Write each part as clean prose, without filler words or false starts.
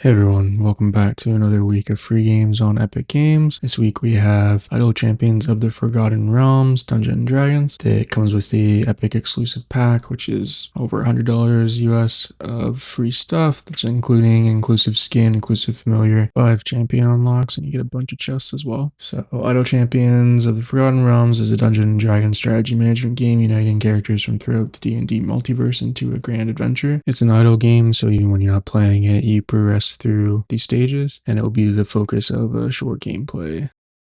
Hey everyone, welcome back to another week of free games on Epic Games. This week we have Idle Champions of the Forgotten Realms, Dungeons & Dragons. It comes with the Epic exclusive pack, which is over $100 US of free stuff. That's including inclusive skin, inclusive familiar, 5 champion unlocks, and you get a bunch of chests as well. So Idle Champions of the Forgotten Realms is a Dungeons & Dragons strategy management game uniting characters from throughout the D&D multiverse into a grand adventure. It's an idle game, so even when you're not playing it, you progress through these stages, and it will be the focus of a short gameplay.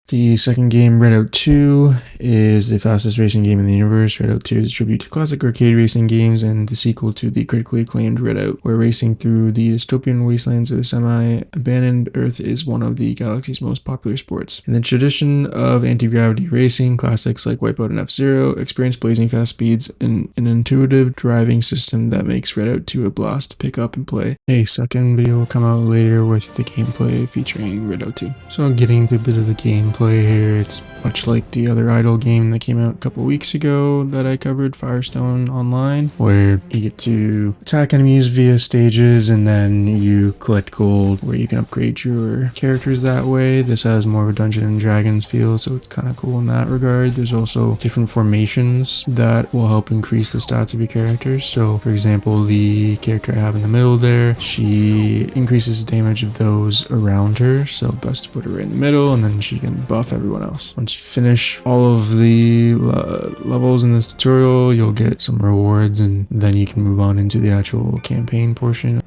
The second game, Redout 2, is the fastest racing game in the universe. Redout 2 is a tribute to classic arcade racing games and the sequel to the critically acclaimed Redout, where racing through the dystopian wastelands of a semi-abandoned Earth is one of the galaxy's most popular sports. In the tradition of anti-gravity racing, classics like Wipeout and F-Zero experience blazing fast speeds and an intuitive driving system that makes Redout 2 a blast to pick up and play. A second video will come out later with the gameplay featuring Redout 2. So getting into a bit of the gameplay here, it's much like the other idle game that came out a couple weeks ago that I covered, Firestone Online, where you get to attack enemies via stages and then you collect gold where you can upgrade your characters that way. This has more of a Dungeons & Dragons feel, so it's kind of cool in that regard. There's also different formations that will help increase the stats of your characters. So for example, the character I have in the middle there, she increases the damage of those around her, so best to put her right in the middle, and then she can buff everyone else. Once you finish all of the levels in this tutorial, you'll get some rewards, and then you can move on into the actual campaign portion.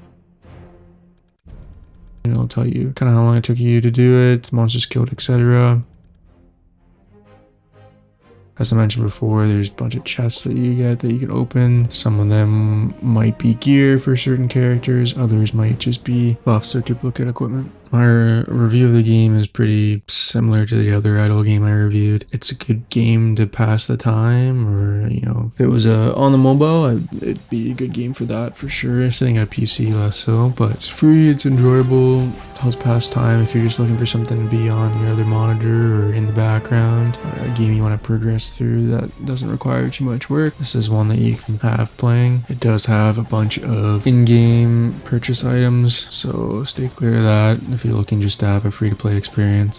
And it'll tell you kind of how long it took you to do it, monsters killed, etc. As I mentioned before, there's a bunch of chests that you get that you can open. Some of them might be gear for certain characters, others might just be buffs or duplicate equipment. My review of the game is pretty similar to the other idle game I reviewed. It's a good game to pass the time, or if it was on the mobile, it'd be a good game for that for sure. Sitting at PC, less so, but it's free, it's enjoyable, helps pass time if you're just looking for something to be on your other monitor or in the background, or a game you want to progress through that doesn't require too much work. This is one that you can have playing. It does have a bunch of in-game purchase items, so stay clear of that if you're looking just to have a free-to-play experience.